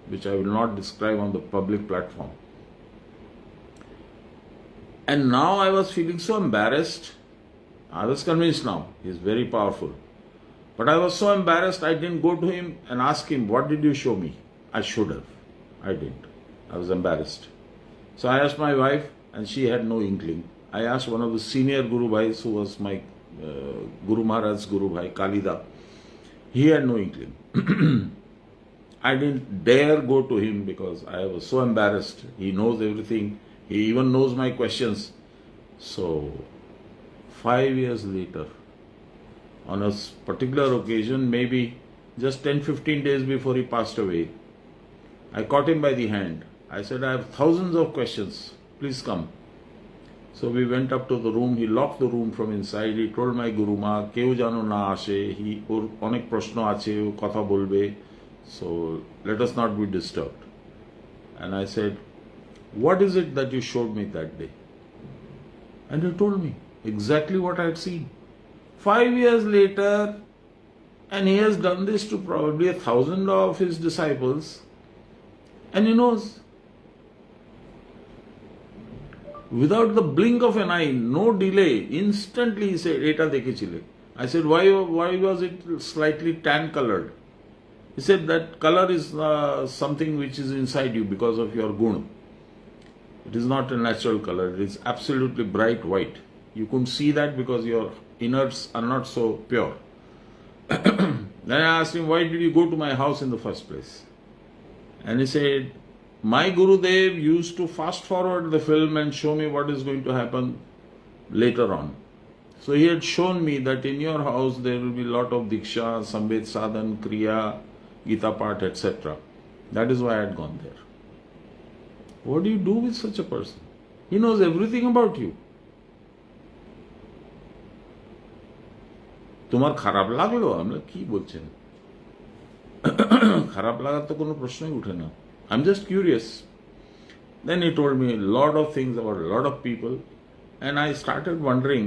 which I will not describe on the public platform. And now I was feeling so embarrassed. I was convinced now, he is very powerful. But I was so embarrassed, I didn't go to him and ask him, what did you show me? I should have. I didn't. I was embarrassed. So I asked my wife, and she had no inkling. I asked one of the senior Guru Bhais, who was my Guru Maharaj's Guru Bhai, Kalida. He had no inkling. I didn't dare go to him because I was so embarrassed. He knows everything. He even knows my questions. So 5 years later, on a particular occasion, maybe just 10-15 days before he passed away, I caught him by the hand. I said, I have thousands of questions, please come. So we went up to the room, he locked the room from inside, he told my Guru Ma, keu jano na ashe, he or onek proshno ache, o kotha bolbe, so let us not be disturbed. And I said, what is it that you showed me that day? And he told me exactly what I had seen. 5 years later, and he has done this to probably 1,000 of his disciples, and he knows. Without the blink of an eye, no delay, instantly he said, Eta dekhe chile. I said, why was it slightly tan colored? He said, that color is something which is inside you because of your gun. It is not a natural color, it is absolutely bright white. You couldn't see that because your innards are not so pure. Then I asked him, why did you go to my house in the first place? And he said, my Gurudev used to fast forward the film and show me what is going to happen later on. So he had shown me that in your house there will be a lot of Diksha, Sambed Sadhan, Kriya, Gita Path, etc. That is why I had gone there. What do you do with such a person? He knows everything about you. তোমার খারাপ লাগলো? আমরা কি বলছেন? খারাপ লাগার তো কোনো প্রশ্নই উঠে না. I'm just curious. Then he told me a lot of things about a lot of people, and I started wondering,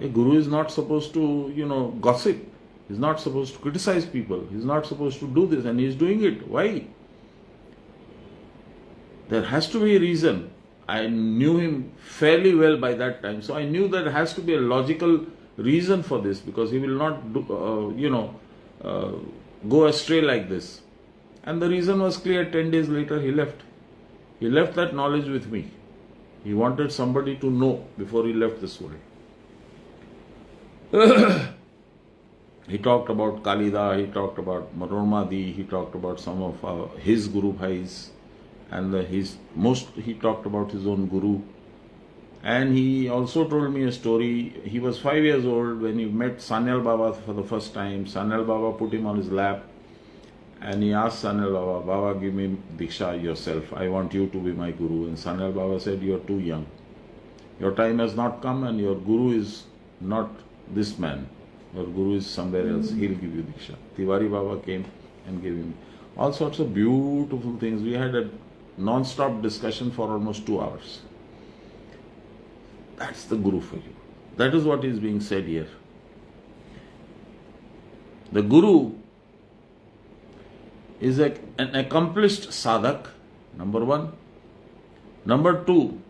a guru is not supposed to, gossip. He's not supposed to criticize people. He's not supposed to do this, and he's doing it. Why? There has to be a reason. I knew him fairly well by that time, so I knew there has to be a logical reason for this, because he will not go astray like this. And the reason was clear. 10 days later he left. He left that knowledge with me. He wanted somebody to know before he left this world. He talked about Kalida, he talked about Marormadi, he talked about some of his Guru Bhais, and he talked about his own Guru. And he also told me a story. He was 5 years old when he met Sanyal Baba for the first time. Sanyal Baba put him on his lap and he asked Sanyal Baba, Baba, give me Diksha yourself. I want you to be my Guru. And Sanyal Baba said, you are too young. Your time has not come and your Guru is not this man. Your Guru is somewhere else. He'll give you Diksha. Tiwari Baba came and gave him all sorts of beautiful things. We had a non-stop discussion for almost 2 hours. That's the Guru for you. That is what is being said here. The Guru is an accomplished sadhak, number 1. Number 2,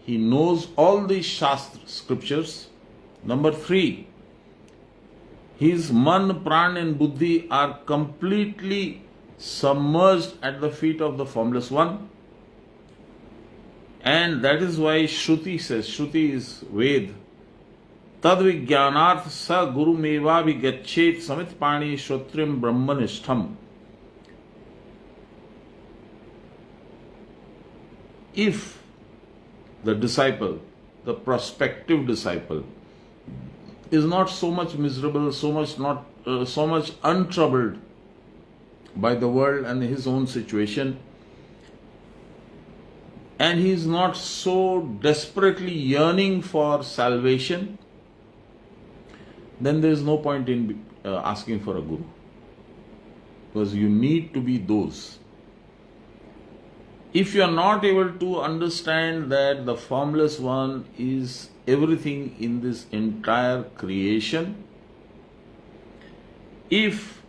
he knows all the Shastra scriptures. Number 3, his man, pran and buddhi are completely submerged at the feet of the Formless One. And that is why Shruti says, Shruti is Ved, Tad Vijnanarth sa Guru Meva Vigachet Samit Pani Shrotrim Brahmanishtham. If the disciple, the prospective disciple, is not so much miserable, so much untroubled by the world and his own situation, and he is not so desperately yearning for salvation, then there is no point in asking for a Guru, because you need to be those. If you are not able to understand that the Formless One is everything in this entire creation, if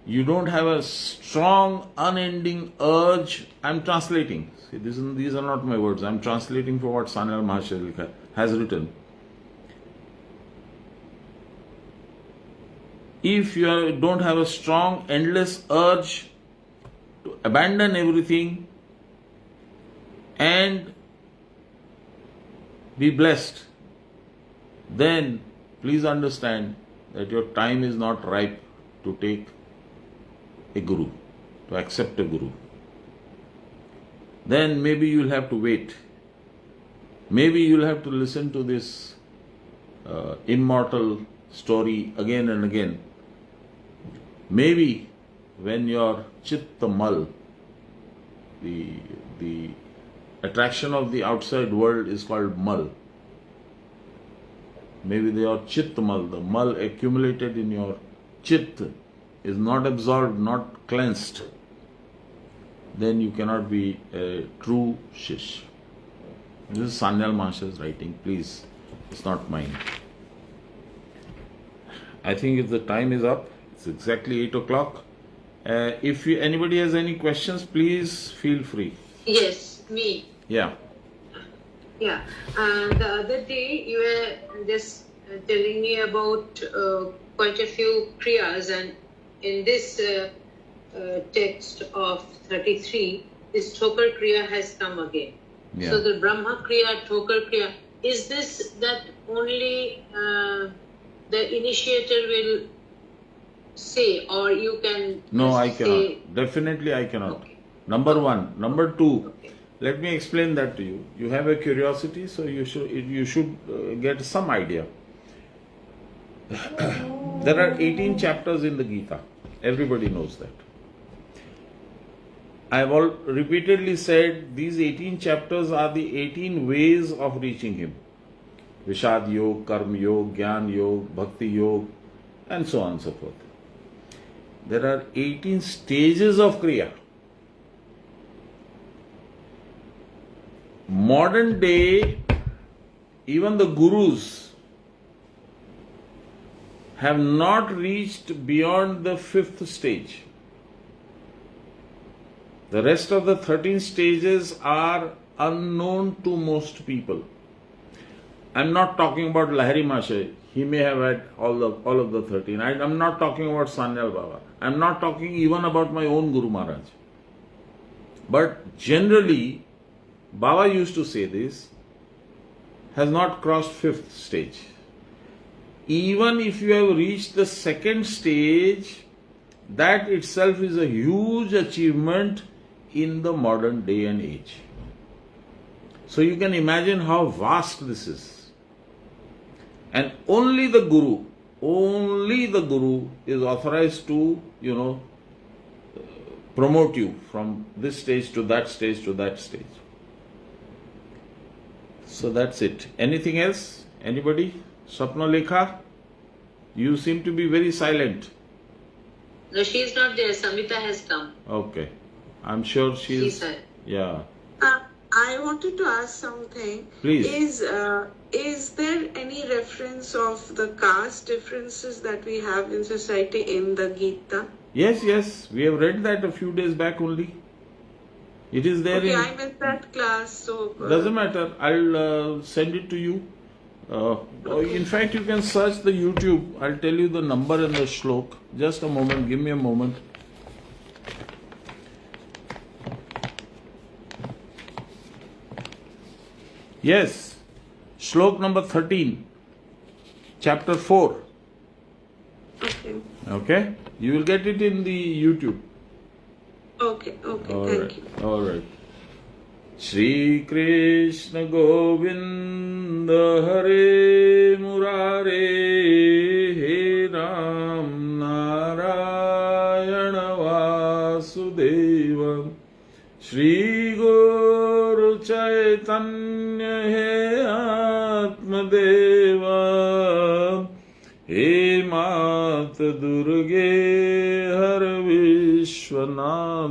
you don't have a strong, unending urge, I'm translating. See, these are not my words. I'm translating for what Sanyal Mahashaya has written. If you don't have a strong, endless urge to abandon everything and be blessed, then please understand that your time is not ripe to take a Guru, to accept a Guru. Then maybe you'll have to wait. Maybe you'll have to listen to this immortal story again and again. Maybe when your chitta mal, the attraction of the outside world is called mal. Maybe your chitta mal, the mal accumulated in your chit is not absorbed, not cleansed, then you cannot be a true shish. This is Sanyal Maharsh's writing, please. It's not mine. I think if the time is up, it's exactly 8 o'clock. If anybody has any questions, please feel free. Yes, me. Yeah. Yeah. The other day you were just telling me about quite a few kriyas, and in this text of 33, this Thokar Kriya has come again. Yeah. So the Brahma Kriya, Thokar Kriya, is this that only the initiator will say, or you can No, I say? cannot. Definitely I cannot. Okay. Number one. Number two, Okay. let me explain that to you. You have a curiosity, so you should get some idea. There are 18 chapters in the Gita. Everybody knows that. I have repeatedly said these 18 chapters are the 18 ways of reaching Him. Vishad Yog, Karma Yog, Gyan Yog, Bhakti Yog, and so on and so forth. There are 18 stages of Kriya. Modern day, even the gurus have not reached beyond the 5th stage. The rest of the 13 stages are unknown to most people. I'm not talking about Lahiri Maharshi. He may have had all of the 13. I'm not talking about Sanyal Baba. I'm not talking even about my own Guru Maharaj. But generally, Baba used to say this, has not crossed 5th stage. Even if you have reached the 2nd stage, that itself is a huge achievement in the modern day and age. So you can imagine how vast this is. And only the Guru is authorized to, promote you from this stage to that stage to that stage. So that's it. Anything else? Anybody? Swapna Lekha? You seem to be very silent. No, she is not there. Samita has come. Okay. I'm sure she's here. Yeah. I wanted to ask something. Please. Is there any reference of the caste differences that we have in society in the Gita? Yes. We have read that a few days back only. It is there Okay, in... I'm in that class, so... Doesn't matter. I'll send it to you. In fact, you can search the YouTube. I'll tell you the number and the shlok. Just a moment. Give me a moment. Yes. Shlok number 13. Chapter 4. Okay. Okay? You will get it in the YouTube. Okay, thank you. All right. Shri Krishna Govinda Hare Murare He Ram Narayana Vasudeva Shri Guru Chaitanya He Atmadeva He Mat Durge Har Vishwanath